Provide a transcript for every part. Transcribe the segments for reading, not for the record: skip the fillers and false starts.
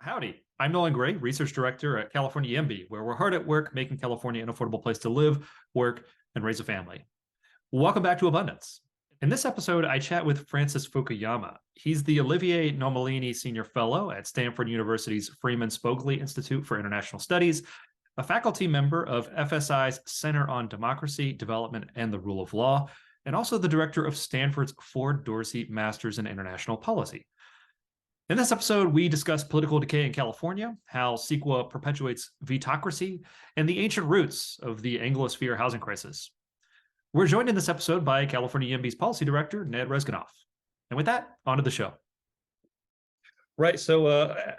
Howdy, I'm Nolan Gray, Research Director at California YIMBY, where we're hard at work making California an affordable place to live, work, and raise a family. Welcome back to Abundance. In this episode, I chat with Francis Fukuyama. He's the Olivier Nomellini Senior Fellow at Stanford University's Freeman Spogli Institute for International Studies, a faculty member of FSI's Center on Democracy, Development, and the Rule of Law, and also the director of Stanford's Ford Dorsey Masters in International Policy. In this episode, we discuss political decay in California, how CEQA perpetuates vetocracy, and the ancient roots of the Anglosphere housing crisis. We're joined in this episode by California YIMBY's policy director, Ned Resnikoff. And with that, on to the show. Right. So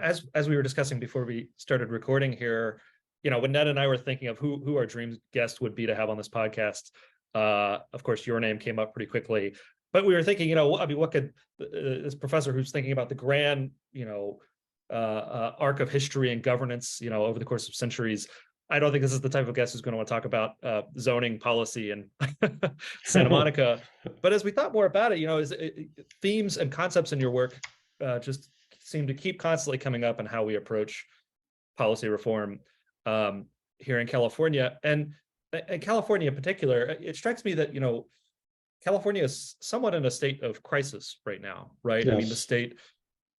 as we were discussing before we started recording here, when Ned and I were thinking of who our dream guest would be to have on this podcast, of course, your name came up pretty quickly. But we were thinking, what could this professor who's thinking about the grand, arc of history and governance, over the course of centuries. I don't think this is the type of guest who's going to want to talk about zoning policy and Santa Monica. But as we thought more about it, themes and concepts in your work just seem to keep constantly coming up in how we approach policy reform here in California. And California in particular, it strikes me that, California is somewhat in a state of crisis right now, right? Yes. I mean, the state,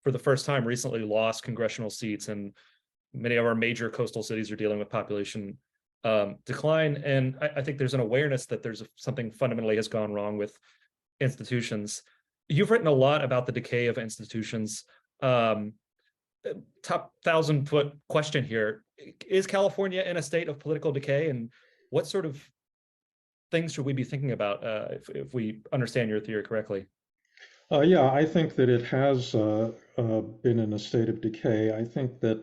for the first time recently, lost congressional seats, and many of our major coastal cities are dealing with population decline. And I think there's an awareness that there's something fundamentally has gone wrong with institutions. You've written a lot about the decay of institutions. Top 1,000-foot question here. Is California in a state of political decay? And what sort of things should we be thinking about if we understand your theory correctly? Yeah, I think that it has been in a state of decay. I think that,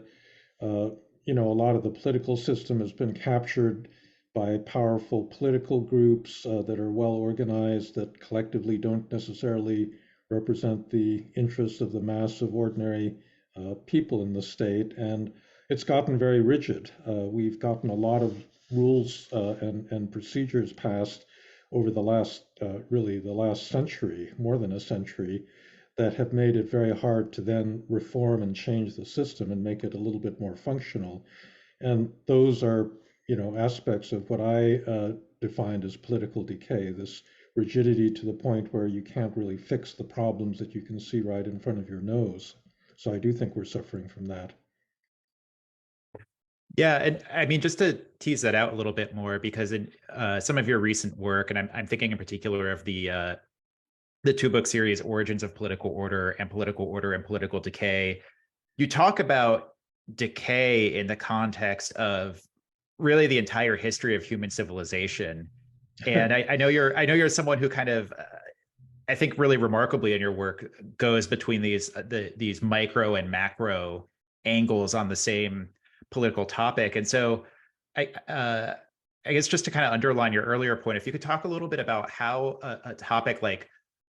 a lot of the political system has been captured by powerful political groups that are well organized, that collectively don't necessarily represent the interests of the mass of ordinary people in the state. And it's gotten very rigid. We've gotten a lot of rules and procedures passed over the last, the last century, more than a century, that have made it very hard to then reform and change the system and make it a little bit more functional. And those are, aspects of what I defined as political decay, this rigidity to the point where you can't really fix the problems that you can see right in front of your nose. So I do think we're suffering from that. Yeah, and I mean, just to tease that out a little bit more, because in some of your recent work, and I'm thinking in particular of the 2-book series, Origins of Political Order and Political Decay, you talk about decay in the context of really the entire history of human civilization. And I know you're someone who kind of, I think really remarkably in your work, goes between these micro and macro angles on the same political topic. And so I guess just to kind of underline your earlier point, if you could talk a little bit about how a topic like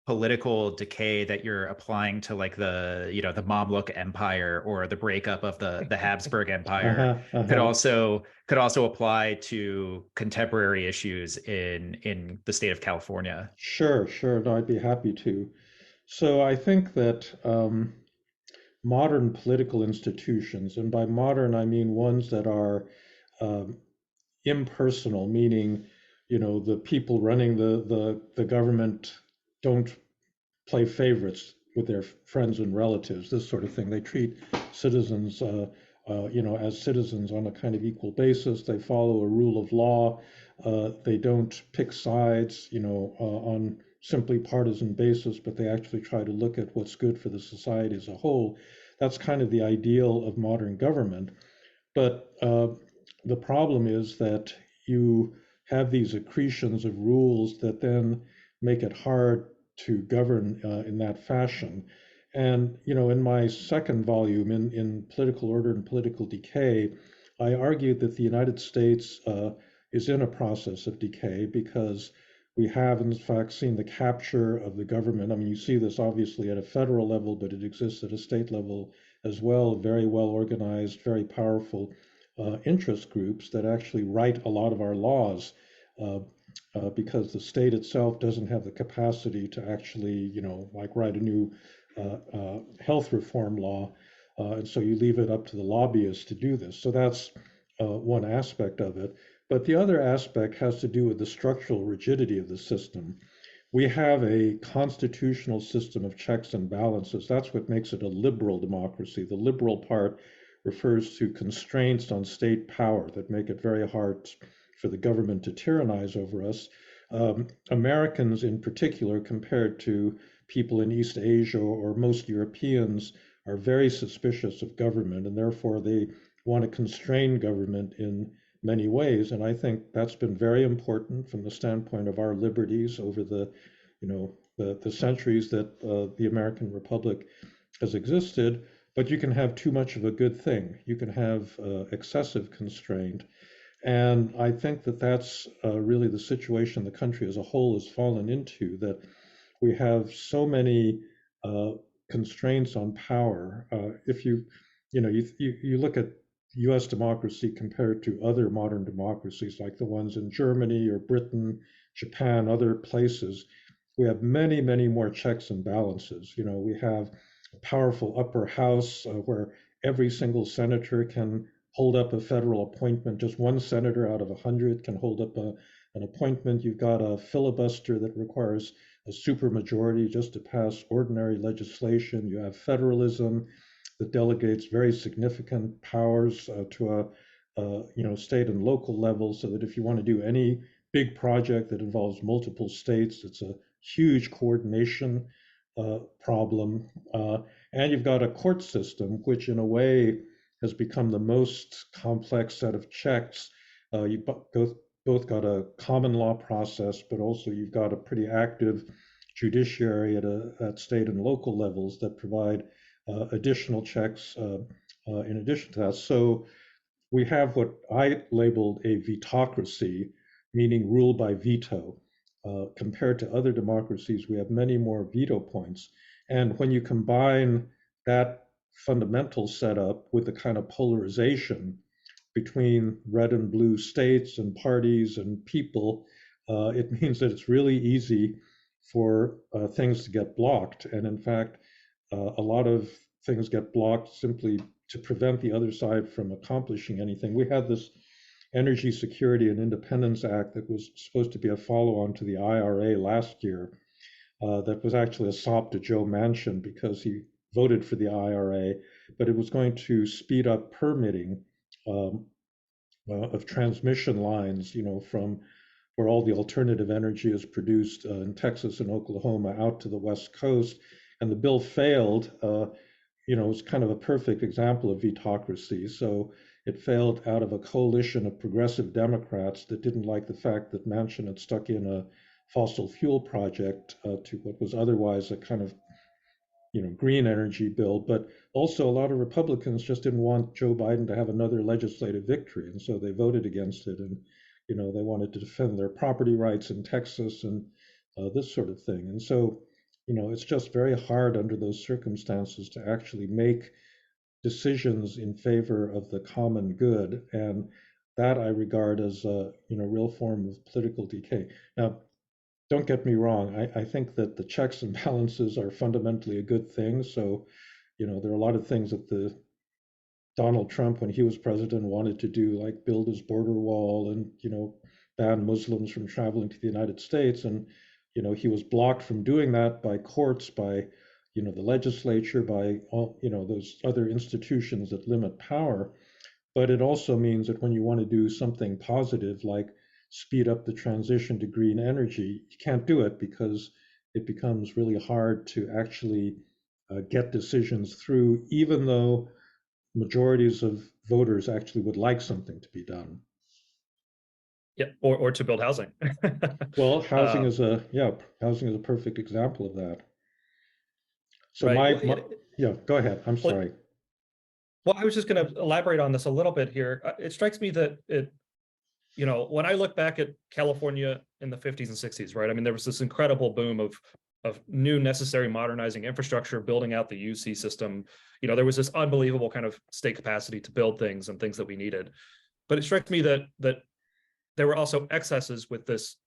political decay that you're applying to like the Mamluk Empire or the breakup of the Habsburg Empire could also apply to contemporary issues in the state of California. Sure. No, I'd be happy to. So I think that modern political institutions, and by modern I mean ones that are impersonal, meaning the people running the government don't play favorites with their friends and relatives, this sort of thing. They treat citizens as citizens on a kind of equal basis. They follow a rule of law. They don't pick sides on simply partisan basis, but they actually try to look at what's good for the society as a whole. That's kind of the ideal of modern government. But the problem is that you have these accretions of rules that then make it hard to govern in that fashion. And, in my second volume, in Political Order and Political Decay, I argued that the United States is in a process of decay because we have, in fact, seen the capture of the government. I mean, you see this obviously at a federal level, but it exists at a state level as well. Very well organized, very powerful interest groups that actually write a lot of our laws because the state itself doesn't have the capacity to actually, like write a new health reform law. And so you leave it up to the lobbyists to do this. So that's one aspect of it. But the other aspect has to do with the structural rigidity of the system. We have a constitutional system of checks and balances. That's what makes it a liberal democracy. The liberal part refers to constraints on state power that make it very hard for the government to tyrannize over us. Americans in particular, compared to people in East Asia or most Europeans, are very suspicious of government, and therefore they want to constrain government in many ways. And I think that's been very important from the standpoint of our liberties over the, the centuries that the American Republic has existed. But you can have too much of a good thing. You can have excessive constraint. And I think that that's really the situation the country as a whole has fallen into, that we have so many constraints on power. If you look at US democracy compared to other modern democracies like the ones in Germany or Britain, Japan, other places, we have many, many more checks and balances. We have a powerful upper house where every single senator can hold up a federal appointment. Just one senator out of 100 can hold up an appointment. You've got a filibuster that requires a supermajority just to pass ordinary legislation. You have federalism that delegates very significant powers to a state and local level, so that if you want to do any big project that involves multiple states, it's a huge coordination problem. And you've got a court system, which in a way has become the most complex set of checks. You both got a common law process, but also you've got a pretty active judiciary at state and local levels that provide additional checks in addition to that. So we have what I labeled a vetocracy, meaning rule by veto. Compared to other democracies, we have many more veto points. And when you combine that fundamental setup with the kind of polarization between red and blue states and parties and people, it means that it's really easy for things to get blocked. And in fact, a lot of things get blocked simply to prevent the other side from accomplishing anything. We had this Energy Security and Independence Act that was supposed to be a follow-on to the IRA last year, that was actually a sop to Joe Manchin because he voted for the IRA, but it was going to speed up permitting of transmission lines, from where all the alternative energy is produced in Texas and Oklahoma out to the West Coast. And the bill failed. It was kind of a perfect example of vetocracy. So it failed out of a coalition of progressive Democrats that didn't like the fact that Manchin had stuck in a fossil fuel project to what was otherwise a kind of green energy bill. But also a lot of Republicans just didn't want Joe Biden to have another legislative victory, and so they voted against it. And they wanted to defend their property rights in Texas and this sort of thing. And so it's just very hard under those circumstances to actually make decisions in favor of the common good, and that I regard as a real form of political decay. Now, don't get me wrong, I think that the checks and balances are fundamentally a good thing. So there are a lot of things that the Donald Trump, when he was president, wanted to do, like build his border wall and ban Muslims from traveling to the United States, and he was blocked from doing that by courts, by the legislature, by all those other institutions that limit power. But it also means that when you want to do something positive, like speed up the transition to green energy, you can't do it because it becomes really hard to actually get decisions through, even though majorities of voters actually would like something to be done. Yeah, or to build housing. Well, housing is a perfect example of that. So right. Go ahead. I'm sorry. Well, I was just going to elaborate on this a little bit here. It strikes me that when I look back at California in the 50s and 60s, right? I mean, there was this incredible boom of new necessary modernizing infrastructure, building out the UC system. There was this unbelievable kind of state capacity to build things and things that we needed. But it struck me that there were also excesses with this,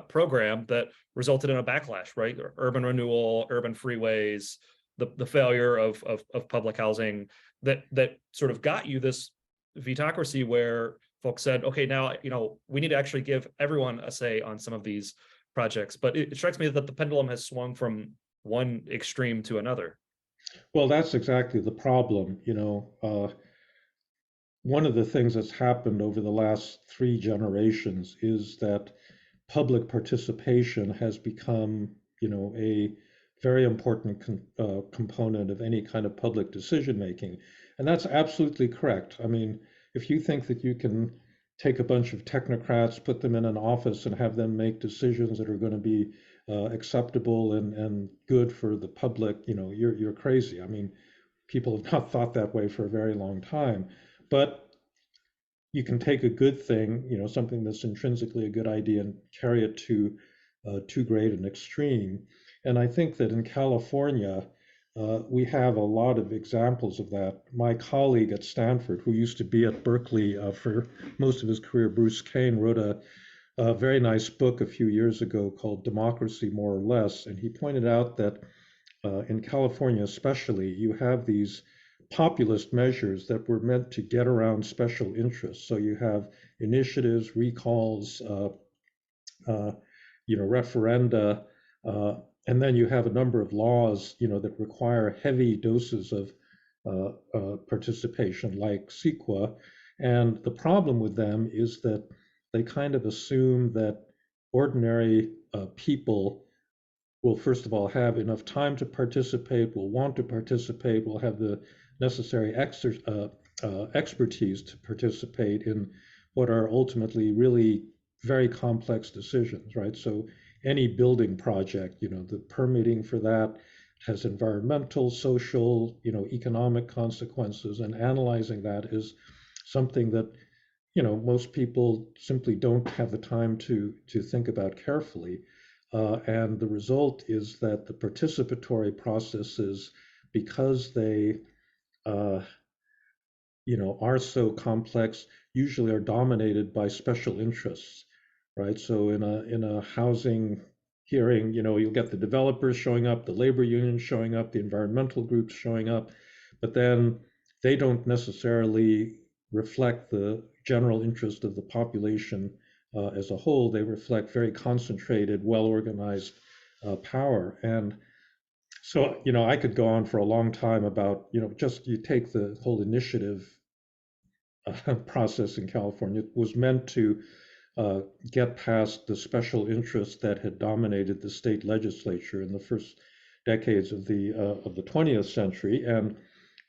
program that resulted in a backlash, right? Urban renewal, urban freeways, the failure of public housing that sort of got you this vetocracy where folks said, okay, now we need to actually give everyone a say on some of these projects. But it strikes me that the pendulum has swung from one extreme to another. Well, that's exactly the problem. One of the things that's happened over the last 3 generations is that public participation has become, a very important component of any kind of public decision making. And that's absolutely correct. I mean, if you think that you can take a bunch of technocrats, put them in an office and have them make decisions that are going to be acceptable and good for the public, you're crazy. I mean, people have not thought that way for a very long time. But you can take a good thing, something that's intrinsically a good idea, and carry it to too great an extreme. And I think that in California, we have a lot of examples of that. My colleague at Stanford, who used to be at Berkeley for most of his career, Bruce Kane, wrote a very nice book a few years ago called Democracy, More or Less. And he pointed out that in California especially, you have these populist measures that were meant to get around special interests. So you have initiatives, recalls, referenda, and then you have a number of laws, that require heavy doses of participation, like CEQA. And the problem with them is that they kind of assume that ordinary people will, first of all, have enough time to participate, will want to participate, will have the necessary expertise to participate in what are ultimately really very complex decisions, right? So any building project, the permitting for that has environmental, social, economic consequences, and analyzing that is something that, most people simply don't have the time to think about carefully. And the result is that the participatory processes, because they are so complex, usually are dominated by special interests, right? So in a housing hearing, you'll get the developers showing up, the labor unions showing up, the environmental groups showing up, but then they don't necessarily reflect the general interest of the population as a whole. They reflect very concentrated, well-organized power. And so, I could go on for a long time about, just you take the whole initiative process in California. It was meant to get past the special interests that had dominated the state legislature in the first decades of the 20th century. And,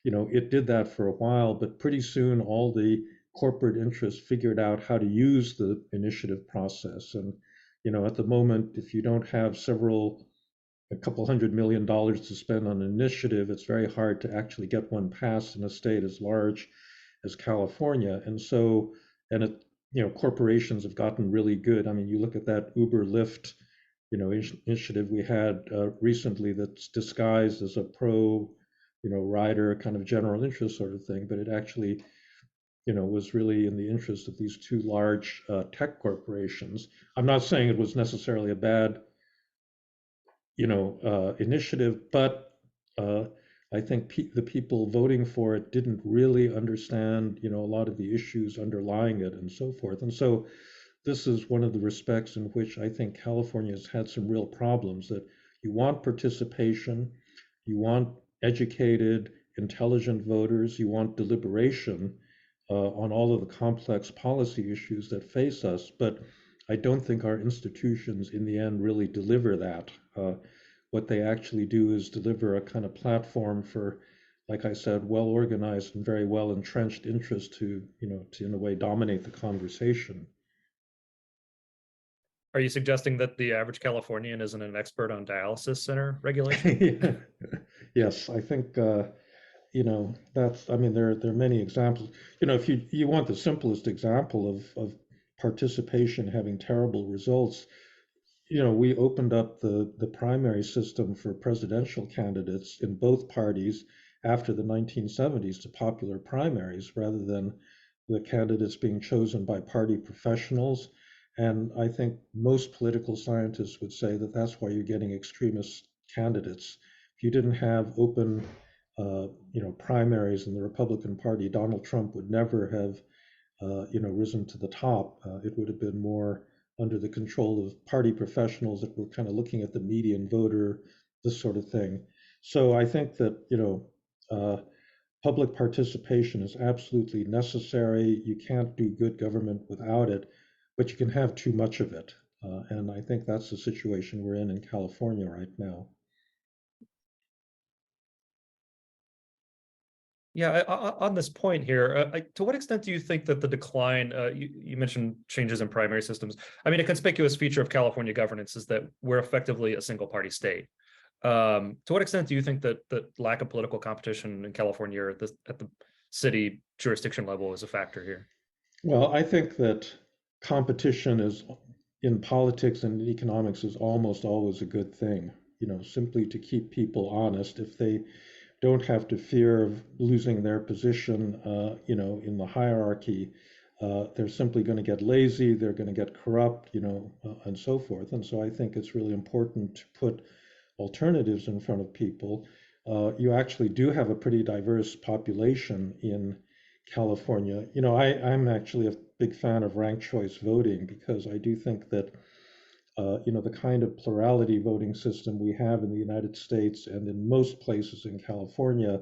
it did that for a while, but pretty soon all the corporate interests figured out how to use the initiative process. And, at the moment, if you don't have a couple $100 million to spend on an initiative, it's very hard to actually get one passed in a state as large as California. And so, corporations have gotten really good. I mean, you look at that Uber Lyft, initiative we had recently that's disguised as a pro, rider kind of general interest sort of thing, but it actually, was really in the interest of these two large tech corporations. I'm not saying it was necessarily a bad initiative, but I think the people voting for it didn't really understand, a lot of the issues underlying it and so forth. And so this is one of the respects in which I think California has had some real problems, that you want participation, you want educated, intelligent voters, you want deliberation on all of the complex policy issues that face us, but I don't think our institutions in the end really deliver that. What they actually do is deliver a kind of platform for, like I said, well-organized and very well-entrenched interests to in a way dominate the conversation. Are you suggesting that the average Californian isn't an expert on dialysis center regulation? Yes, I think that's. I mean, there are many examples. If you want the simplest example of participation having terrible results, we opened up the primary system for presidential candidates in both parties after the 1970s to popular primaries rather than the candidates being chosen by party professionals. And I think most political scientists would say that that's why you're getting extremist candidates, if you didn't have open, primaries in the Republican Party, Donald Trump would never have, risen to the top. It would have been more under the control of party professionals that were kind of looking at the median voter, this sort of thing. So I think that, public participation is absolutely necessary. You can't do good government without it, but you can have too much of it. And I think that's the situation we're in California right now. Yeah, on this point here, to what extent do you think that the decline, you mentioned changes in primary systems. I mean, a conspicuous feature of California governance is that we're effectively a single party state. To what extent do you think that lack of political competition in California or at the city jurisdiction level is a factor here? Well, I think that competition is in politics and in economics is almost always a good thing, simply to keep people honest. If they don't have to fear of losing their position, in the hierarchy, they're simply going to get lazy, they're going to get corrupt, and so forth. And so I think it's really important to put alternatives in front of people. You actually do have a pretty diverse population in California. I'm actually a big fan of ranked choice voting because I do think that, the kind of plurality voting system we have in the United States and in most places in California,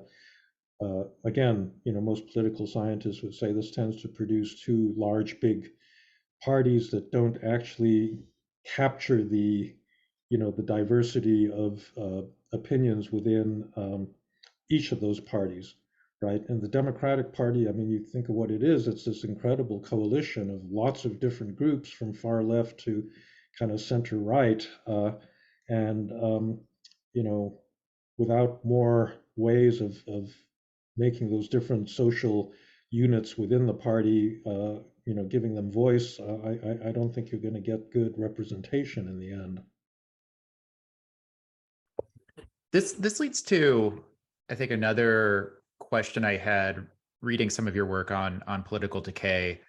again, most political scientists would say this tends to produce two large, big parties that don't actually capture the diversity of opinions within each of those parties, right? And the Democratic Party, I mean, you think of what it is, it's this incredible coalition of lots of different groups from far left to kind of center right. And, without more ways of making those different social units within the party, giving them voice, I don't think you're going to get good representation in the end. This leads to, I think, another question I had reading some of your work on political decay.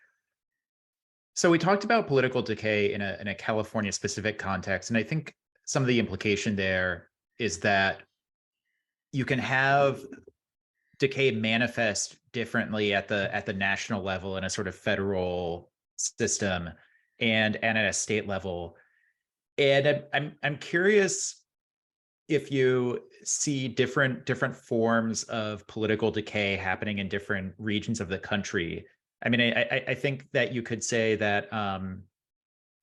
So we talked about political decay in a California specific context, and I think some of the implication there is that you can have decay manifest differently at the national level in a sort of federal system and at a state level. And I'm curious if you see different forms of political decay happening in different regions of the country. I mean, I think that you could say that,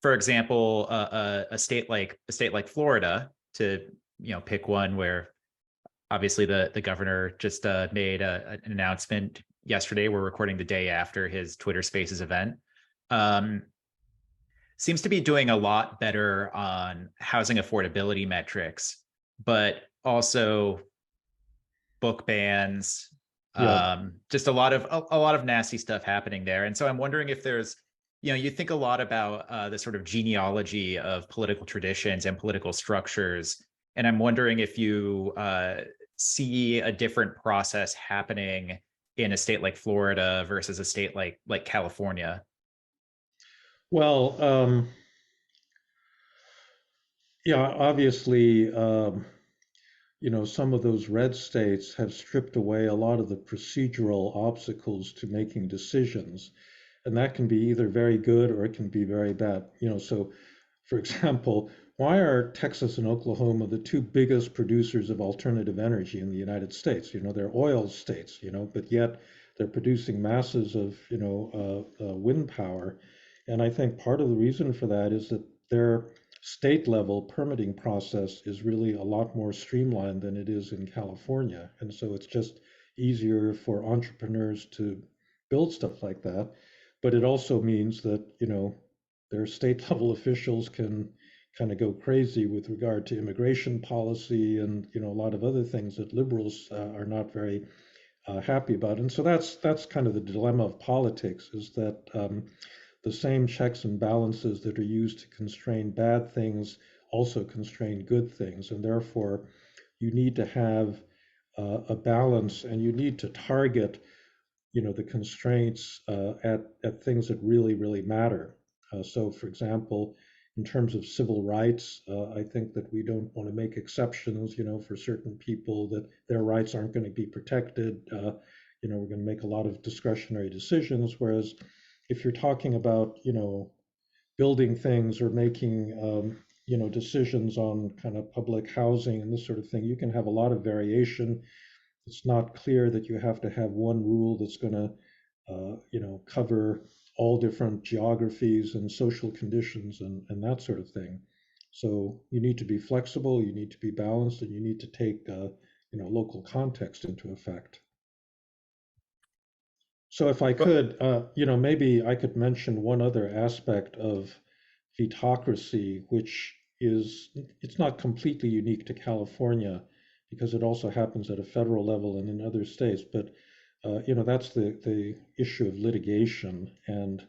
for example, a state like Florida, to pick one where obviously the governor just made an announcement yesterday. We're recording the day after his Twitter Spaces event. Seems to be doing a lot better on housing affordability metrics, but also book bans, just a lot of nasty stuff happening there. And so I'm wondering if there's, you think a lot about the sort of genealogy of political traditions and political structures. And I'm wondering if you see a different process happening in a state like Florida versus a state like California. Well, obviously, some of those red states have stripped away a lot of the procedural obstacles to making decisions. And that can be either very good or it can be very bad. So for example, why are Texas and Oklahoma the two biggest producers of alternative energy in the United States? They're oil states, but yet they're producing masses of, wind power. And I think part of the reason for that is that their state level permitting process is really a lot more streamlined than it is in California. And so it's just easier for entrepreneurs to build stuff like that. But it also means that, their state level officials can kind of go crazy with regard to immigration policy and, a lot of other things that liberals are not very happy about. And so that's kind of the dilemma of politics, is that the same checks and balances that are used to constrain bad things also constrain good things. And therefore, you need to have a balance, and you need to target, the constraints at things that really, really matter. So for example, in terms of civil rights, I think that we don't want to make exceptions, for certain people that their rights aren't going to be protected. We're going to make a lot of discretionary decisions. Whereas if you're talking about, building things or making, decisions on kind of public housing and this sort of thing, you can have a lot of variation. It's not clear that you have to have one rule that's going to, cover all different geographies and social conditions and that sort of thing. So you need to be flexible, you need to be balanced, and you need to take, local context into effect. So if I could, maybe I could mention one other aspect of vetocracy, which it's not completely unique to California because it also happens at a federal level and in other states, but that's the issue of litigation and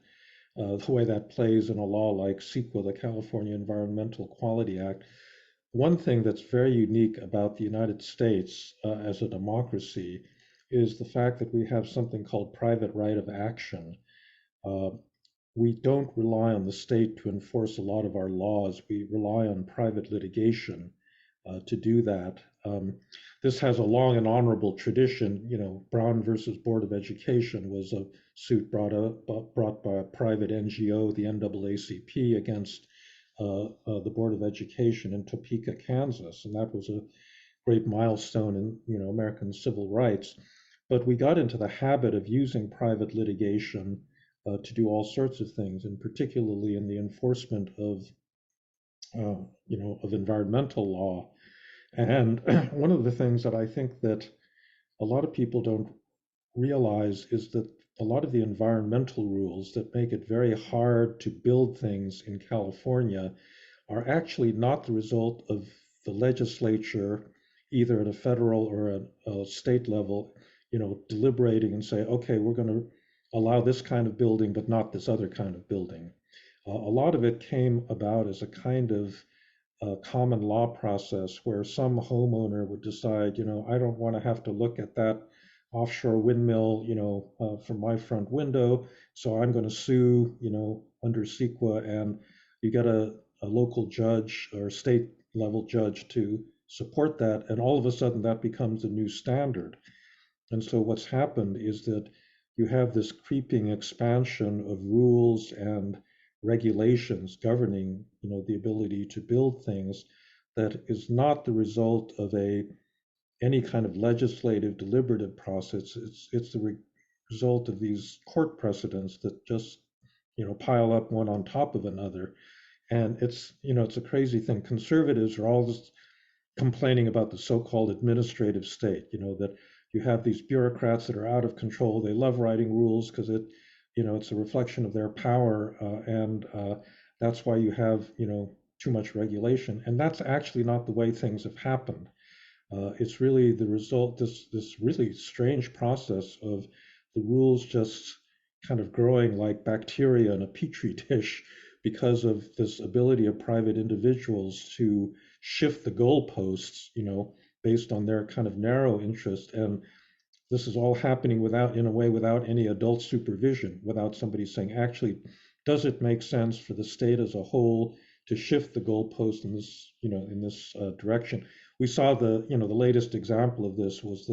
the way that plays in a law like CEQA, the California Environmental Quality Act. One thing that's very unique about the United States as a democracy is the fact that we have something called private right of action. Uh, we don't rely on the state to enforce a lot of our laws. We rely on private litigation to do that. This has a long and honorable tradition. Brown versus Board of Education was a suit brought by a private NGO, the NAACP, against the Board of Education in Topeka, Kansas, and that was a great milestone in American civil rights. But we got into the habit of using private litigation to do all sorts of things, and particularly in the enforcement of environmental law. And one of the things that I think that a lot of people don't realize is that a lot of the environmental rules that make it very hard to build things in California are actually not the result of the legislature, either at a federal or a state level, deliberating and say, okay, we're going to allow this kind of building, but not this other kind of building. A lot of it came about as a kind of common law process where some homeowner would decide, I don't want to have to look at that offshore windmill, from my front window, so I'm going to sue, under CEQA, and you get a local judge or state level judge to support that, and all of a sudden that becomes a new standard. And so what's happened is that you have this creeping expansion of rules and regulations governing, the ability to build things that is not the result of any kind of legislative deliberative process. It's the result of these court precedents that just, pile up one on top of another. And it's a crazy thing. Conservatives are always complaining about the so-called administrative state, that you have these bureaucrats that are out of control. They love writing rules because it's a reflection of their power, and that's why you have, too much regulation. And that's actually not the way things have happened. It's really the result, this really strange process of the rules just kind of growing like bacteria in a petri dish because of this ability of private individuals to shift the goalposts, based on their kind of narrow interest. And this is all happening without any adult supervision, without somebody saying, actually, does it make sense for the state as a whole to shift the goalpost in this direction? We saw the latest example of this was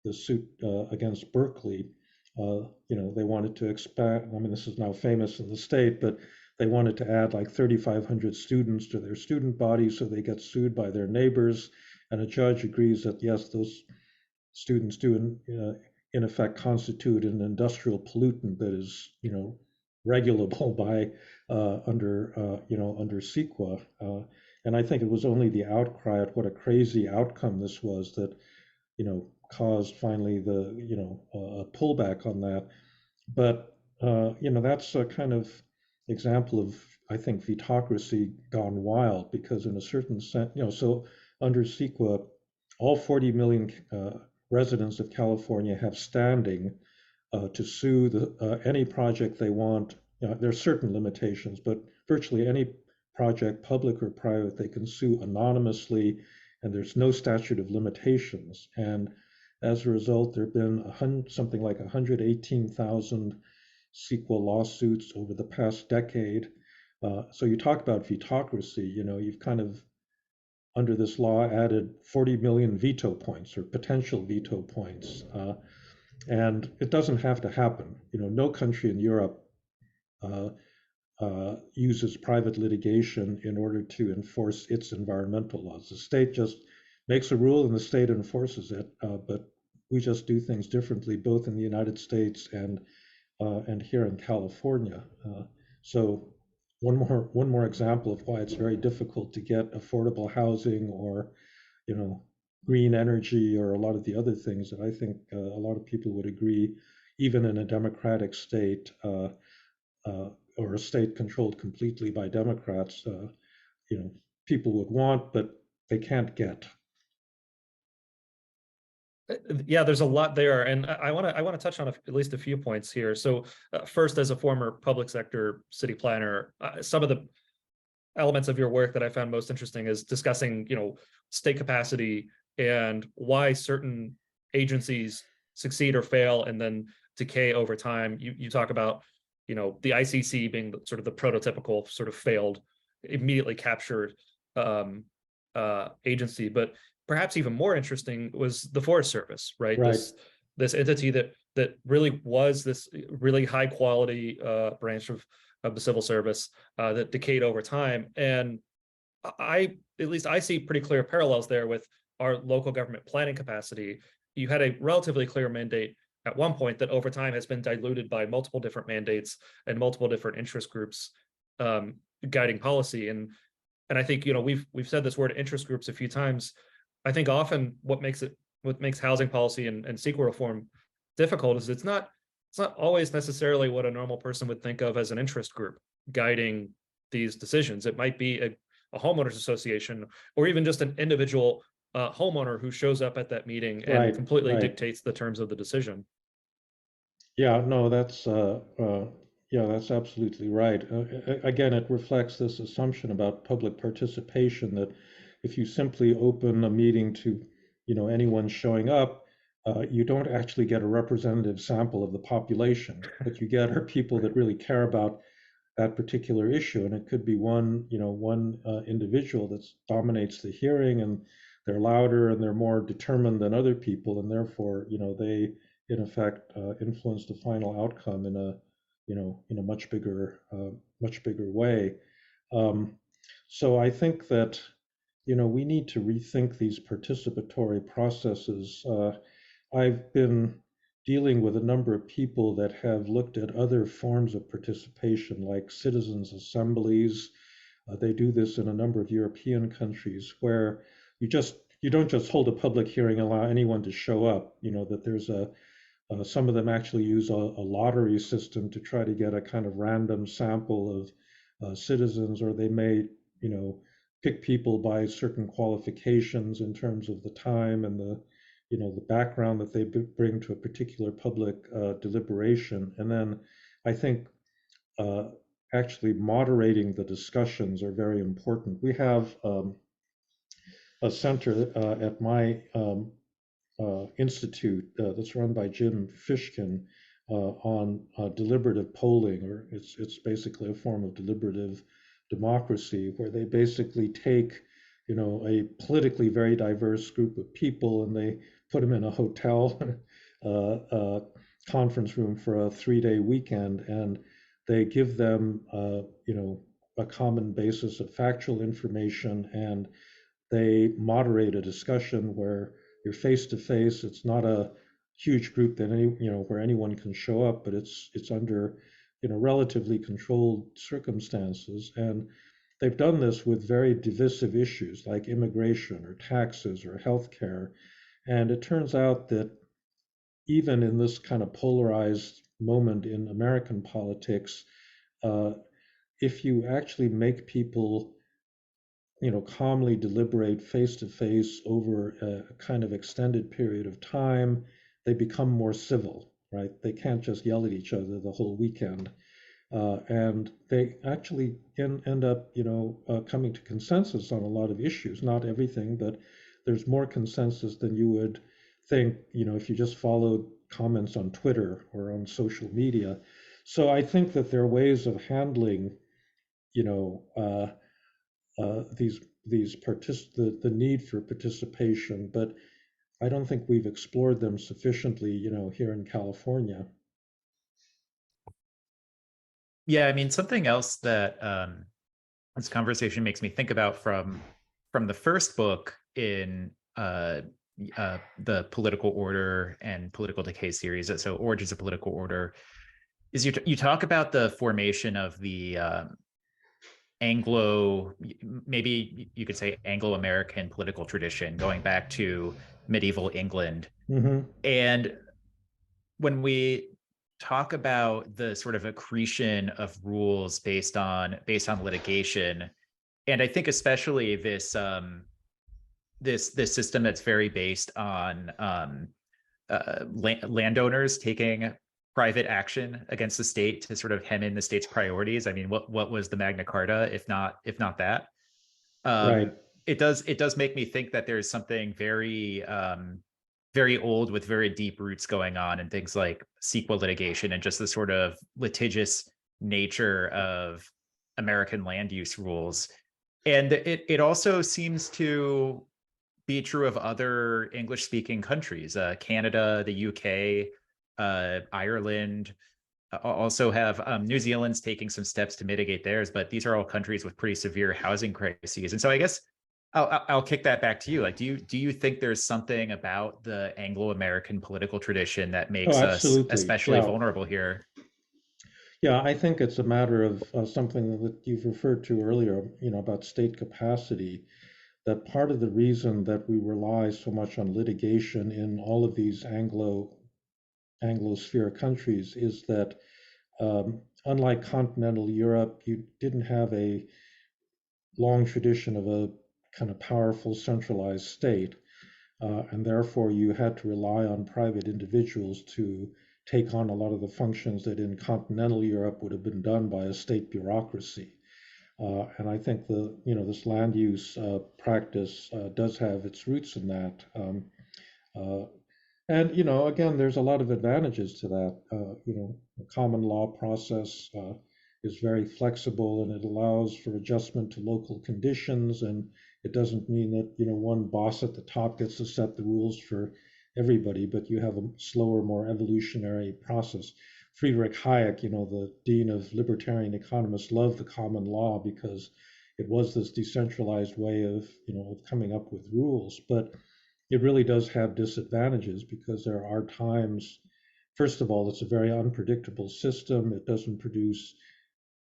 the suit against Berkeley. They wanted to expand. I mean, this is now famous in the state, but they wanted to add like 3,500 students to their student body, so they get sued by their neighbors, and a judge agrees that yes, those students do in effect constitute an industrial pollutant that is regulable by under CEQA. And I think it was only the outcry at what a crazy outcome this was that caused finally the a pullback on that. But that's a kind of example of, I think, vetocracy gone wild, because in a certain sense, so under CEQA, all 40 million residents of California have standing to sue any project they want. There are certain limitations, but virtually any project, public or private, they can sue anonymously, and there's no statute of limitations. And as a result, there have been something like 118,000 CEQA lawsuits over the past decade. So you talk about vetocracy, you've kind of, under this law, added 40 million veto points or potential veto points. And it doesn't have to happen. No country in Europe uses private litigation in order to enforce its environmental laws. The state just makes a rule and the state enforces it, but we just do things differently, both in the United States and here in California. So one more example of why it's very difficult to get affordable housing or, green energy or a lot of the other things that I think a lot of people would agree, even in a democratic state or a state controlled completely by Democrats, people would want, but they can't get. Yeah, there's a lot there, and I want to touch on at least a few points here. So, first, as a former public sector city planner, some of the elements of your work that I found most interesting is discussing, state capacity and why certain agencies succeed or fail and then decay over time. You talk about, the ICC being sort of the prototypical sort of failed, immediately captured agency, but perhaps even more interesting was the Forest Service, right? Right. This entity that really was this really high quality branch of the civil service that decayed over time. And at least I see pretty clear parallels there with our local government planning capacity. You had a relatively clear mandate at one point that over time has been diluted by multiple different mandates and multiple different interest groups guiding policy. And I think, we've said this word interest groups a few times. I think often what makes housing policy and CEQA reform difficult is it's not always necessarily what a normal person would think of as an interest group guiding these decisions. It might be a homeowners association or even just an individual homeowner who shows up at that meeting and completely dictates the terms of the decision. Yeah, no, that's absolutely right. Again, it reflects this assumption about public participation that if you simply open a meeting to, anyone showing up, you don't actually get a representative sample of the population. What you get are people that really care about that particular issue, and it could be one individual that dominates the hearing, and they're louder and they're more determined than other people, and therefore, they in effect influence the final outcome in a much bigger way. So I think that we need to rethink these participatory processes. I've been dealing with a number of people that have looked at other forms of participation, like citizens' assemblies. They do this in a number of European countries, where you don't just hold a public hearing and allow anyone to show up. That there's some of them actually use a lottery system to try to get a kind of random sample of citizens, or they may, pick people by certain qualifications in terms of the time and the background that they bring to a particular public deliberation. And then I think actually moderating the discussions are very important. We have a center at my institute that's run by Jim Fishkin on deliberative polling, or it's basically a form of deliberative democracy, where they basically take a politically very diverse group of people and they put them in a hotel conference room for a 3-day weekend, and they give them a common basis of factual information, and they moderate a discussion where you're face to face. It's not a huge group that where anyone can show up, but it's under relatively controlled circumstances. And they've done this with very divisive issues like immigration or taxes or healthcare. And it turns out that even in this kind of polarized moment in American politics, if you actually make people calmly deliberate face to face over a kind of extended period of time, they become more civil, right? They can't just yell at each other the whole weekend. And they actually end up, coming to consensus on a lot of issues, not everything, but there's more consensus than you would think, if you just followed comments on Twitter or on social media. So I think that there are ways of handling, the need for participation, but I don't think we've explored them sufficiently, here in California. Yeah, I mean, something else that this conversation makes me think about from the first book in the Political Order and Political Decay series, so Origins of Political Order, is you talk about the formation of the maybe you could say Anglo-American political tradition going back to medieval England. Mm-hmm. And when we talk about the sort of accretion of rules based on litigation, and I think especially this this system that's very based on landowners taking private action against the state to sort of hem in the state's priorities. I mean, what was the Magna Carta if not that? Right. It does make me think that there's something very very old with very deep roots going on in things like CEQA litigation and just the sort of litigious nature of American land use rules. And it also seems to be true of other English speaking countries. Canada, the UK, Ireland also have New Zealand's taking some steps to mitigate theirs, but these are all countries with pretty severe housing crises. And so I guess I'll kick that back to you. Like, do you think there's something about the Anglo-American political tradition that makes us especially vulnerable here? Yeah, I think it's a matter of something that you've referred to earlier, about state capacity, that part of the reason that we rely so much on litigation in all of these Anglosphere countries is that unlike continental Europe, you didn't have a long tradition of a kind of powerful centralized state, and therefore you had to rely on private individuals to take on a lot of the functions that in continental Europe would have been done by a state bureaucracy. And I think this land use practice does have its roots in that. And again, there's a lot of advantages to that. The common law process is very flexible, and it allows for adjustment to local conditions. And it doesn't mean that one boss at the top gets to set the rules for everybody, but you have a slower, more evolutionary process. Friedrich Hayek, the dean of libertarian economists, loved the common law because it was this decentralized way of coming up with rules. But it really does have disadvantages because there are times, first of all, it's a very unpredictable system. It doesn't produce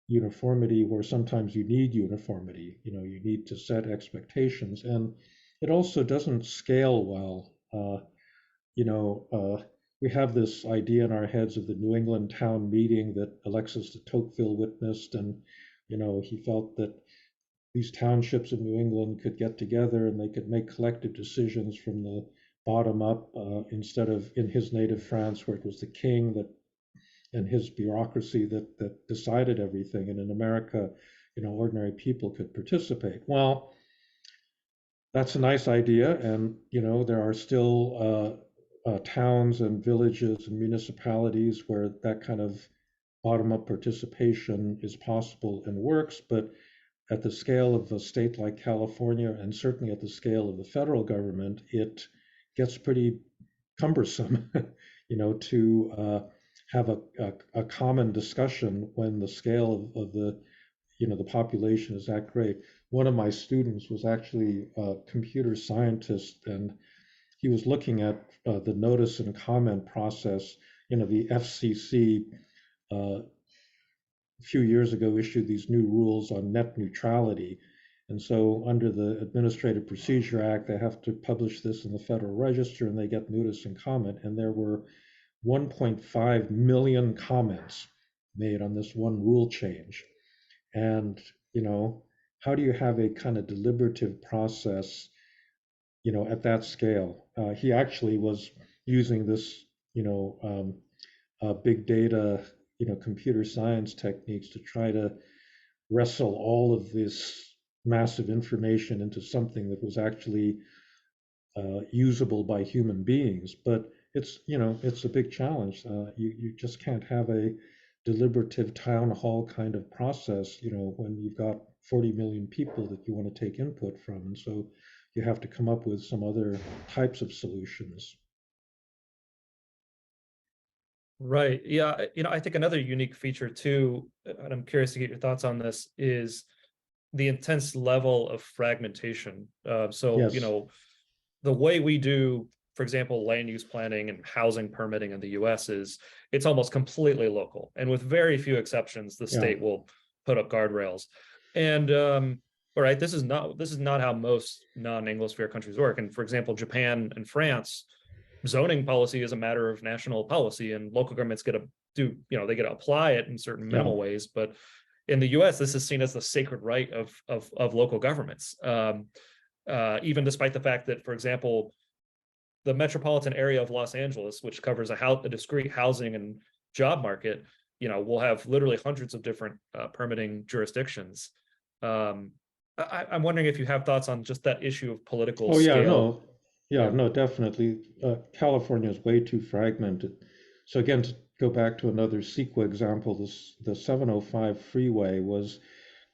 uniformity where sometimes you need uniformity. You need to set expectations, and it also doesn't scale well. We have this idea in our heads of the New England town meeting that Alexis de Tocqueville witnessed, and he felt that these townships in New England could get together and they could make collective decisions from the bottom up, instead of in his native France where it was the king and his bureaucracy that decided everything, and in America, ordinary people could participate. Well, that's a nice idea, and there are still towns and villages and municipalities where that kind of bottom-up participation is possible and works, but at the scale of a state like California, and certainly at the scale of the federal government, it gets pretty cumbersome, to have a common discussion when the scale of the the population is that great. One of my students was actually a computer scientist, and he was looking at the notice and comment process. The FCC a few years ago issued these new rules on net neutrality. And so under the Administrative Procedure Act, they have to publish this in the Federal Register, and they get notice and comment. And there were 1.5 million comments made on this one rule change. And, how do you have a kind of deliberative process, at that scale? He actually was using this, big data, computer science techniques to try to wrestle all of this massive information into something that was actually usable by human beings. But it's a big challenge. You just can't have a deliberative town hall kind of process, when you've got 40 million people that you want to take input from. And so you have to come up with some other types of solutions. Right. Yeah. I think another unique feature too, and I'm curious to get your thoughts on this, is the intense level of fragmentation. So, Yes. The way we do, for example, land use planning and housing permitting in the US is it's almost completely local. And with very few exceptions, the state will put up guardrails. And all right, this is not how most non-Anglosphere countries work. And for example, Japan and France, zoning policy is a matter of national policy, and local governments get to do, they get to apply it in certain minimal ways. But in the US, this is seen as the sacred right of local governments. Even despite the fact that, for example, the metropolitan area of Los Angeles, which covers a discrete housing and job market, will have literally hundreds of different permitting jurisdictions. I'm wondering if you have thoughts on just that issue of political scale. No, definitely. California is way too fragmented. So again, to go back to another CEQA example, the 705 freeway was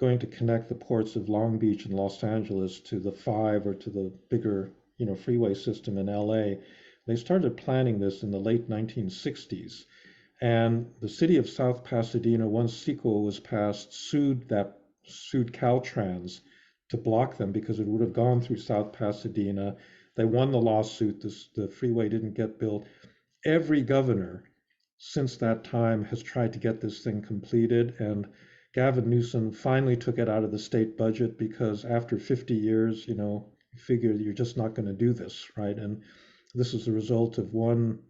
going to connect the ports of Long Beach and Los Angeles to the 5 or to the bigger, freeway system in LA. They started planning this in the late 1960s. And the city of South Pasadena, once CEQA was passed, sued Caltrans to block them because it would have gone through South Pasadena. They won the lawsuit. The freeway didn't get built. Every governor since that time has tried to get this thing completed, and Gavin Newsom finally took it out of the state budget because after 50 years, you figure you're just not going to do this, right? And this is the result of one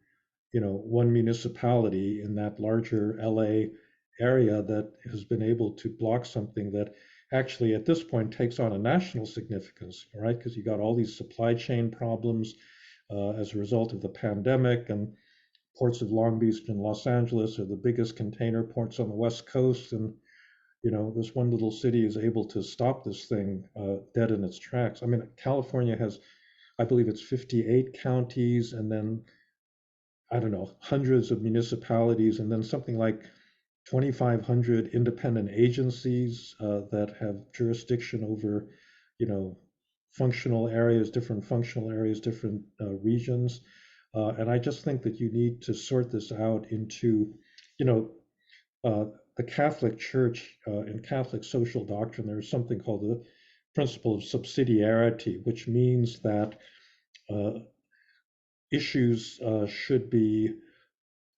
municipality in that larger LA area that has been able to block something that actually at this point takes on a national significance, right? Because you got all these supply chain problems as a result of the pandemic, and ports of Long Beach and Los Angeles are the biggest container ports on the West Coast. And, this one little city is able to stop this thing dead in its tracks. I mean, California has, I believe it's 58 counties, and then, I don't know, hundreds of municipalities, and then something like 2,500 independent agencies that have jurisdiction over, functional areas, different regions. And I just think that you need to sort this out into, the Catholic Church in Catholic social doctrine. There's something called the principle of subsidiarity, which means that issues should be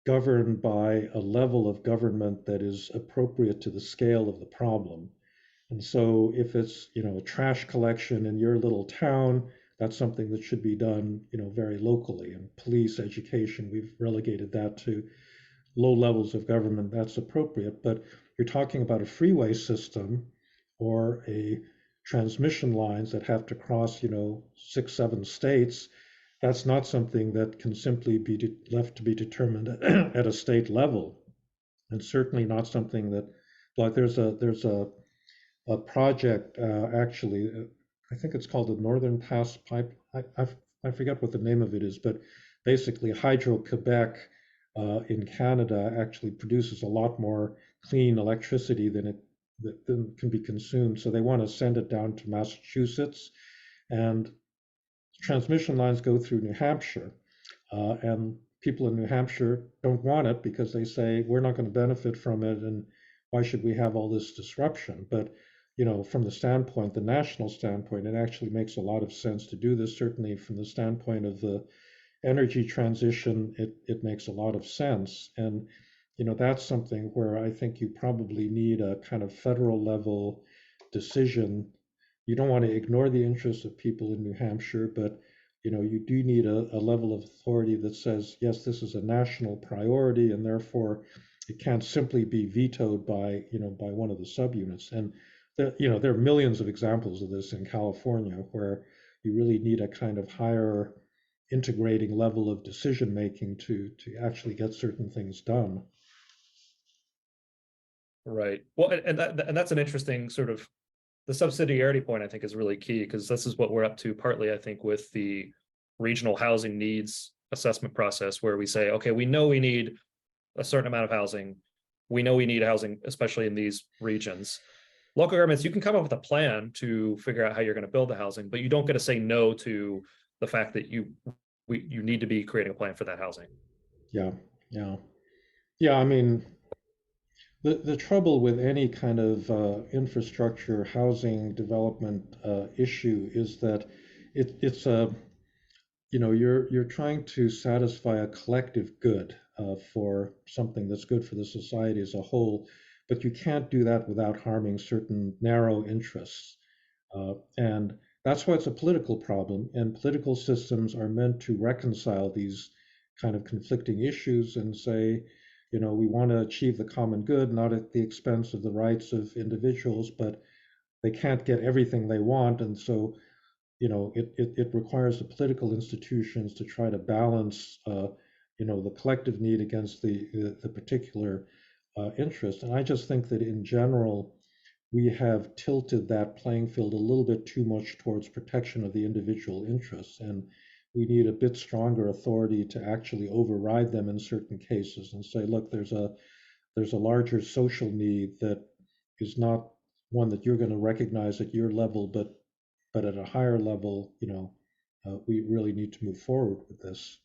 governed by a level of government that is appropriate to the scale of the problem. And so if it's, trash collection in your little town, that's something that should be done, very locally. And police, education, we've relegated that to low levels of government. That's appropriate. But you're talking about a freeway system or a transmission lines that have to cross, 6, 7 states. That's not something that can simply be left to be determined at a state level, and certainly not something that, like, there's a project actually, I think it's called the Northern Pass Pipe. I forget what the name of it is, but basically Hydro-Quebec in Canada actually produces a lot more clean electricity than can be consumed. So they want to send it down to Massachusetts, and transmission lines go through New Hampshire, and people in New Hampshire don't want it because they say we're not going to benefit from it, and why should we have all this disruption? But from the national standpoint, it actually makes a lot of sense to do this. Certainly from the standpoint of the energy transition, it makes a lot of sense. And that's something where I think you probably need a kind of federal level decision. You don't want to ignore the interests of people in New Hampshire, but you do need a level of authority that says, yes, this is a national priority, and therefore it can't simply be vetoed by one of the subunits. And there are millions of examples of this in California where you really need a kind of higher integrating level of decision making to actually get certain things done. Right. Well, and that's an interesting sort of, the subsidiarity point I think is really key, because this is what we're up to partly, I think, with the regional housing needs assessment process, where we say, okay, we know we need a certain amount of housing. we know we need housing, especially in these regions. Local governments, you can come up with a plan to figure out how you're going to build the housing, but you don't get to say no to the fact that you need to be creating a plan for that housing. Yeah, yeah, yeah. I mean, the trouble with any kind of infrastructure, housing development issue is that it's a, you're trying to satisfy a collective good for something that's good for the society as a whole, but you can't do that without harming certain narrow interests. And that's why it's a political problem. And political systems are meant to reconcile these kind of conflicting issues and say, we want to achieve the common good, not at the expense of the rights of individuals, but they can't get everything they want. And so, it requires the political institutions to try to balance, the collective need against the particular interest. And I just think that in general, we have tilted that playing field a little bit too much towards protection of the individual interests. And we need a bit stronger authority to actually override them in certain cases and say, look, there's a larger social need that is not one that you're going to recognize at your level, but at a higher level, we really need to move forward with this.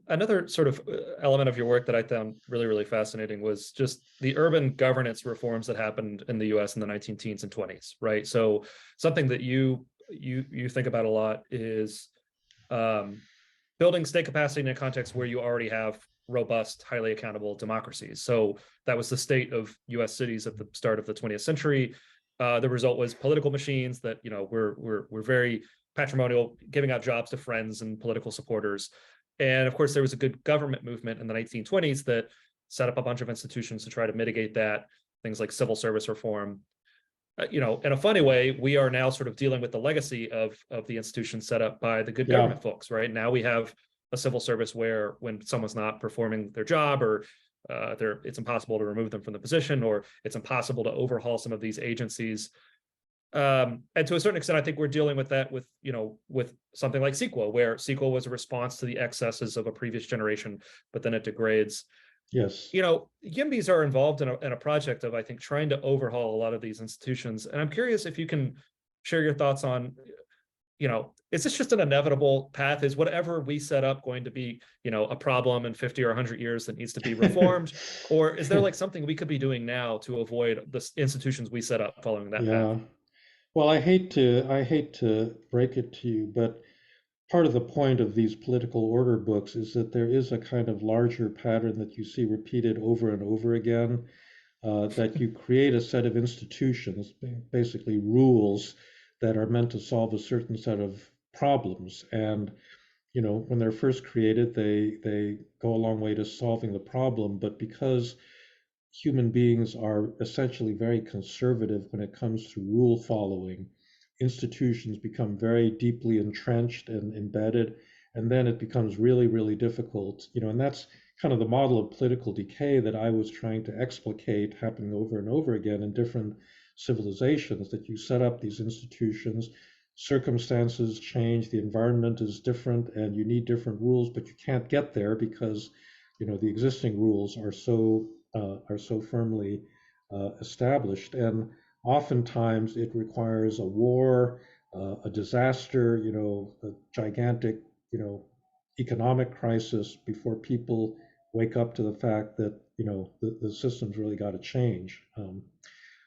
Another sort of element of your work that I found really, really fascinating was just the urban governance reforms that happened in the US in the 19 teens and 20s, right? So something that you think about a lot is building state capacity in a context where you already have robust, highly accountable democracies. So that was the state of US cities at the start of the 20th century. The result was political machines that, were very patrimonial, giving out jobs to friends and political supporters. And of course, there was a good government movement in the 1920s that set up a bunch of institutions to try to mitigate that, things like civil service reform. In a funny way, we are now sort of dealing with the legacy of the institutions set up by the good government folks, right? Now we have a civil service where when someone's not performing their job or it's impossible to remove them from the position, or it's impossible to overhaul some of these agencies. And to a certain extent, I think we're dealing with that with something like CEQA, where CEQA was a response to the excesses of a previous generation, but then it degrades. Yes. YIMBYs are involved in a project of, I think, trying to overhaul a lot of these institutions. And I'm curious if you can share your thoughts on, is this just an inevitable path? Is whatever we set up going to be, a problem in 50 or 100 years that needs to be reformed? Or is there like something we could be doing now to avoid the institutions we set up following that path? Well, I hate to break it to you, but part of the point of these political order books is that there is a kind of larger pattern that you see repeated over and over again, that you create a set of institutions, basically rules that are meant to solve a certain set of problems. And, when they're first created, they go a long way to solving the problem, but because human beings are essentially very conservative when it comes to rule following, institutions become very deeply entrenched and embedded, and then it becomes really, really difficult. And that's kind of the model of political decay that I was trying to explicate happening over and over again in different civilizations, that you set up these institutions, circumstances change, the environment is different, and you need different rules, but you can't get there because the existing rules are so firmly established. And oftentimes it requires a war, a disaster, a gigantic, economic crisis before people wake up to the fact that, the system's really got to change.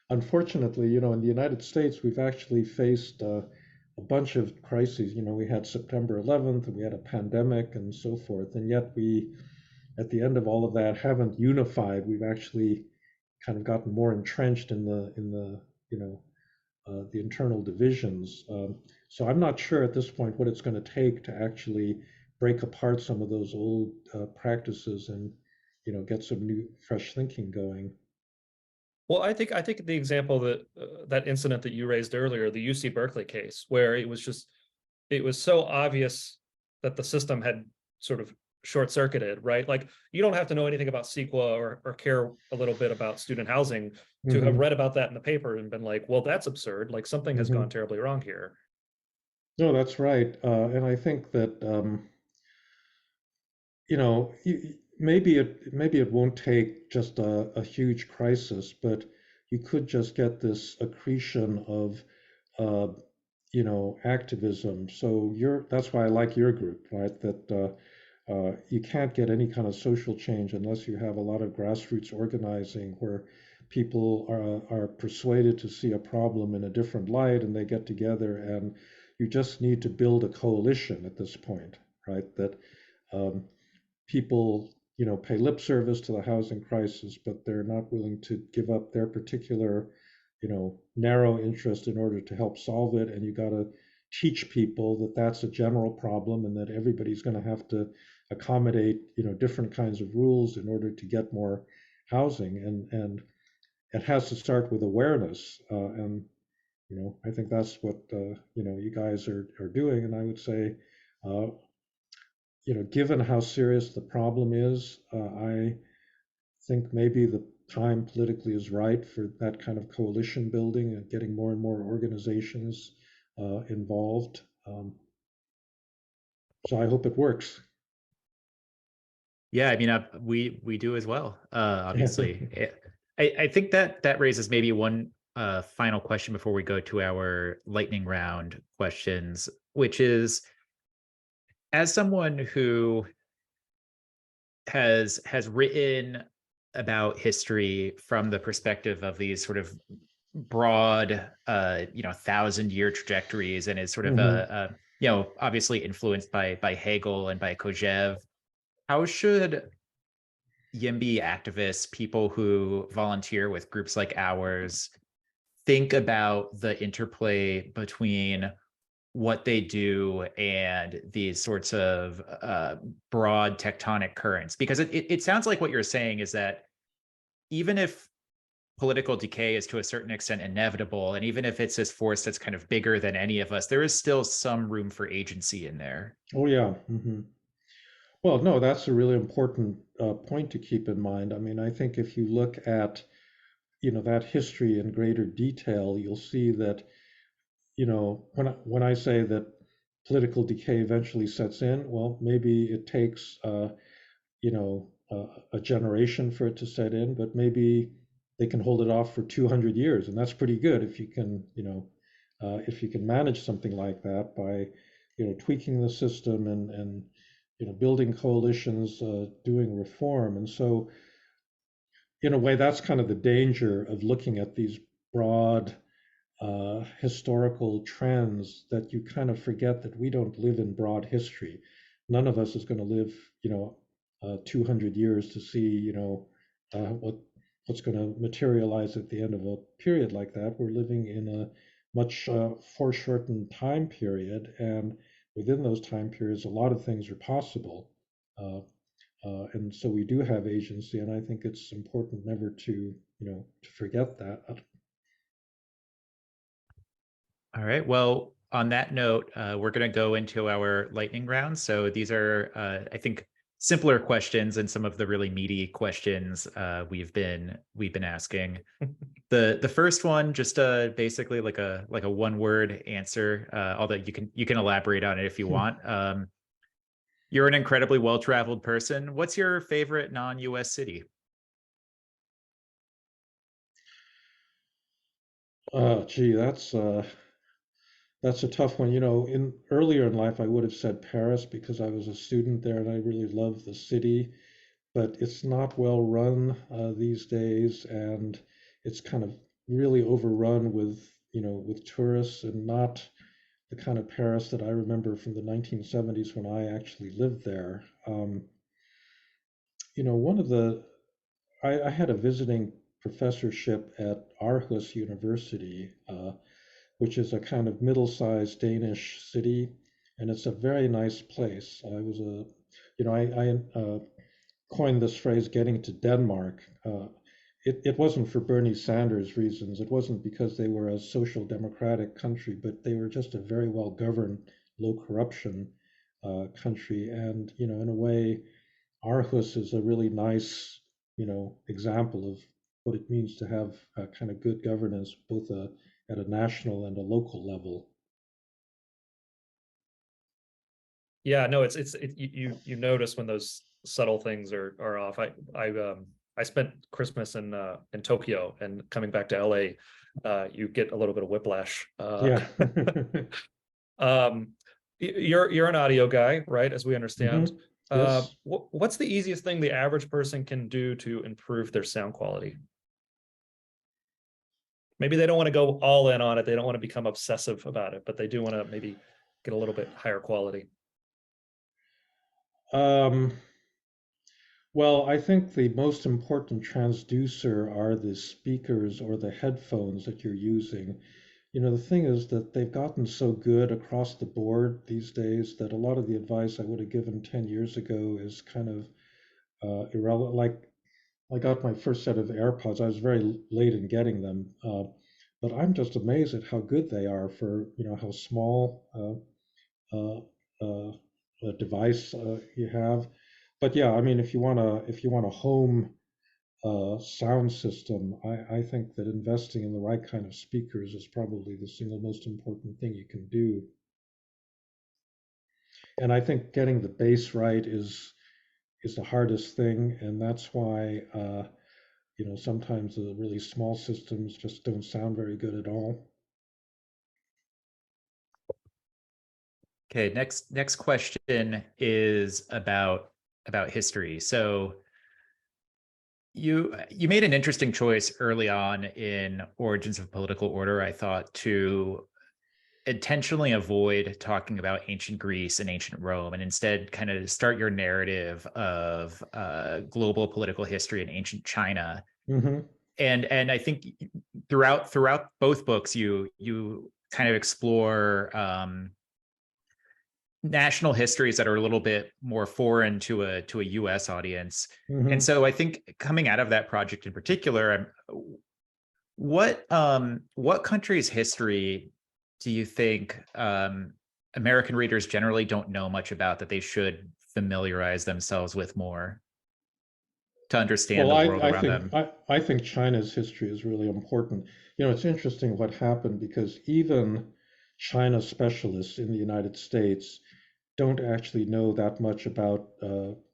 Unfortunately, in the United States, we've actually faced a bunch of crises. We had September 11th, and we had a pandemic and so forth, and yet we, at the end of all of that, haven't unified. We've actually kind of gotten more entrenched in the internal divisions. So I'm not sure at this point what it's going to take to actually break apart some of those old practices and get some new, fresh thinking going. Well, I think the example that incident that you raised earlier, the UC Berkeley case, where it was so obvious that the system had sort of short-circuited, right? Like, you don't have to know anything about CEQA or care a little bit about student housing to have read about that in the paper and been like, well, that's absurd. Like, something has gone terribly wrong here. No, that's right. And I think that, maybe it won't take just a huge crisis, but you could just get this accretion of activism. So that's why I like your group, right? That you can't get any kind of social change unless you have a lot of grassroots organizing where people are persuaded to see a problem in a different light and they get together, and you just need to build a coalition at this point, right? That um, people pay lip service to the housing crisis, but they're not willing to give up their particular narrow interest in order to help solve it. And you got to teach people that that's a general problem and that everybody's going to have to accommodate different kinds of rules in order to get more housing. And it has to start with awareness. And I think that's what you guys are doing. And I would say uh, given how serious the problem is, I think maybe the time politically is right for that kind of coalition building and getting more and more organizations involved. So I hope it works. Yeah, I mean, we do as well. Obviously, I think that raises maybe one final question before we go to our lightning round questions, which is, as someone who has written about history from the perspective of these sort of broad 1,000-year trajectories, and is sort of Mhm. obviously influenced by Hegel and by Kojève, how should YIMBY activists, people who volunteer with groups like ours, think about the interplay between what they do and these sorts of broad tectonic currents? Because it sounds like what you're saying is that even if political decay is to a certain extent inevitable, and even if it's this force that's kind of bigger than any of us, there is still some room for agency in there. Oh yeah. Well, no, that's a really important point to keep in mind. I mean, I think if you look at that history in greater detail, you'll see that when I say that political decay eventually sets in, well, maybe it takes a generation for it to set in, but maybe they can hold it off for 200 years, and that's pretty good if you can manage something like that by tweaking the system and building coalitions, doing reform. And so in a way, that's kind of the danger of looking at these broad historical trends, that you kind of forget that we don't live in broad history. None of us is going to live, 200 years to see, what's going to materialize at the end of a period like that. We're living in a much foreshortened time period, and within those time periods, a lot of things are possible. Uh, and so we do have agency, and I think it's important never to forget that. All right. Well, on that note, we're going to go into our lightning round. So these are, I think, simpler questions than some of the really meaty questions we've been asking. The first one, just basically like a one word answer, although you can elaborate on it if you want. You're an incredibly well-traveled person. What's your favorite non-US city? Gee, that's a tough one. In earlier in life, I would have said Paris because I was a student there and I really love the city, but it's not well run these days, and it's kind of really overrun with tourists, and not the kind of Paris that I remember from the 1970s when I actually lived there. One of the I had a visiting professorship at Aarhus University, which is a kind of middle-sized Danish city, and it's a very nice place. I was I coined this phrase "getting to Denmark." It wasn't for Bernie Sanders reasons. It wasn't because they were a social democratic country, but they were just a very well governed, low corruption country. And in a way, Aarhus is a really nice, example of what it means to have kind of good governance, both at a national and a local level. Yeah, no, you notice when those subtle things are off. I spent Christmas in Tokyo, and coming back to LA, you get a little bit of whiplash. Yeah. You're an audio guy, right? As we understand. Mhm. Yes. What's the easiest thing the average person can do to improve their sound quality? Maybe they don't want to go all in on it. They don't want to become obsessive about it, but they do want to maybe get a little bit higher quality. Um, well, I think the most important transducer are the speakers or the headphones that you're using. The thing is that they've gotten so good across the board these days that a lot of the advice I would have given 10 years ago is kind of irrelevant. Like I got my first set of AirPods. I was very late in getting them, but I'm just amazed at how good they are for how small uh, uh, a device you have. But yeah, I mean, if you want a home sound system, I think that investing in the right kind of speakers is probably the single most important thing you can do. And I think getting the bass right is the hardest thing, and that's why sometimes the really small systems just don't sound very good at all. Okay, next question is about history. So you made an interesting choice early on in Origins of Political Order, I thought, to intentionally avoid talking about ancient Greece and ancient Rome, and instead kind of start your narrative of global political history in ancient China. Hmm. And I think throughout both books, you kind of explore national histories that are a little bit more foreign to a US audience. And Hmm. so I think coming out of that project in particular, what country's history do you think American readers generally don't know much about that they should familiarize themselves with more to understand Well, the I, world I around think them? I think China's history is really important. It's interesting what happened because even China specialists in the United States don't actually know that much about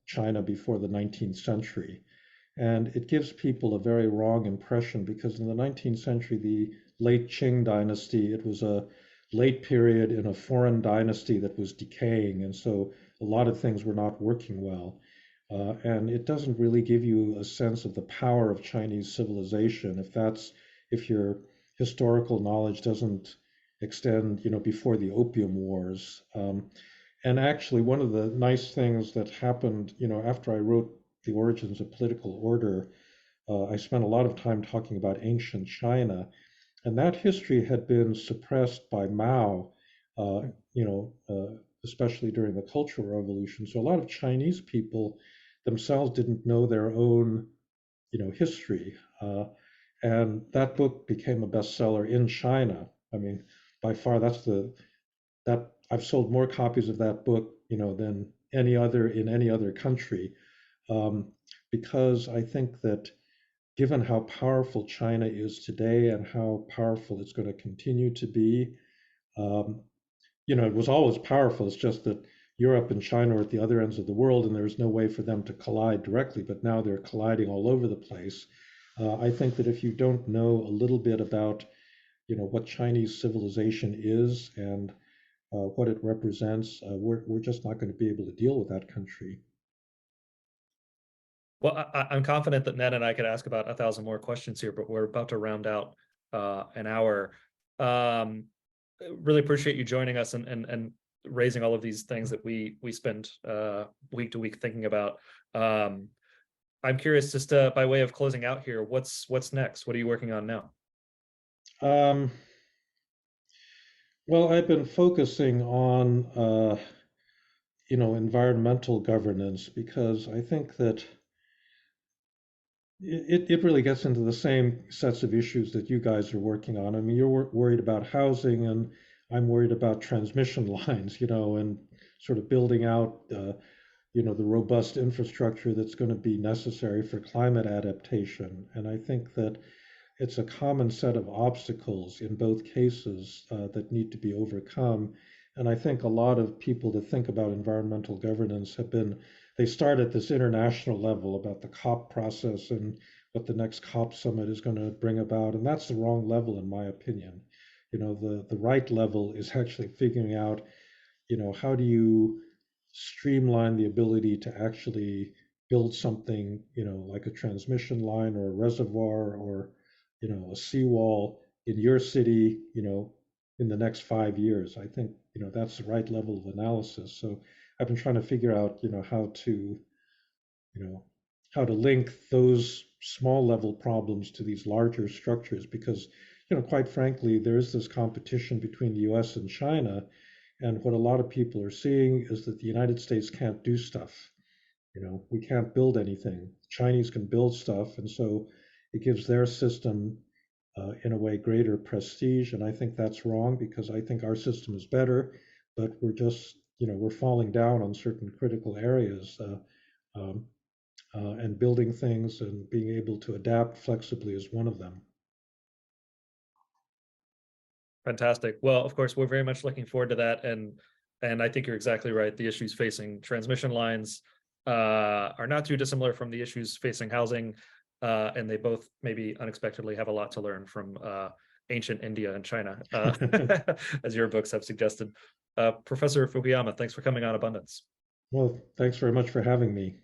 China before the 19th century. And it gives people a very wrong impression because in the 19th century, the late Qing dynasty, it was a late period in a foreign dynasty that was decaying. And so a lot of things were not working well. And it doesn't really give you a sense of the power of Chinese civilization if your historical knowledge doesn't extend, before the Opium Wars. And actually, one of the nice things that happened, after I wrote The Origins of Political Order, I spent a lot of time talking about ancient China, and that history had been suppressed by Mao, uh, especially during the Cultural Revolution. So a lot of Chinese people themselves didn't know their own, history. And that book became a bestseller in China. I mean, by far, that I've sold more copies of that book, than in any other country, um, because I think that given how powerful China is today and how powerful it's going to continue to be, um, it was always powerful. It's just that Europe and China are at the other ends of the world, and there's no way for them to collide directly. But now they're colliding all over the place. I think that if you don't know a little bit about, what Chinese civilization is and what it represents, we're just not going to be able to deal with that country. Well, I'm confident that Ned and I could ask about 1,000 more questions here, but we're about to round out an hour. Um, really appreciate you joining us and raising all of these things that we spend week to week thinking about. I'm curious, just by way of closing out here, what's next? What are you working on now? Um, well, I've been focusing on, environmental governance because I think that it really gets into the same sets of issues that you guys are working on. I mean, you're worried about housing, and I'm worried about transmission lines, and sort of building out, the robust infrastructure that's going to be necessary for climate adaptation. And I think that it's a common set of obstacles in both cases that need to be overcome. And I think a lot of people that think about environmental governance have been they start at this international level about the COP process and what the next COP summit is going to bring about, and that's the wrong level in my opinion. The right level is actually figuring out, how do you streamline the ability to actually build something, like a transmission line or a reservoir or, a seawall in your city, in the next 5 years. I think, that's the right level of analysis. So I've been trying to figure out, you know, how to link those small level problems to these larger structures because, quite frankly, there is this competition between the US and China. And what a lot of people are seeing is that the United States can't do stuff. We can't build anything. Chinese can build stuff. And so it gives their system, in a way, greater prestige. And I think that's wrong because I think our system is better, but we're just, we're falling down on certain critical areas. Um, and building things and being able to adapt flexibly is one of them. Fantastic. Well, of course, we're very much looking forward to that, and I think you're exactly right. The issues facing transmission lines are not too dissimilar from the issues facing housing, and they both maybe unexpectedly have a lot to learn from ancient India and China, as your books have suggested. Professor Fukuyama, thanks for coming on Abundance. Well, thanks very much for having me.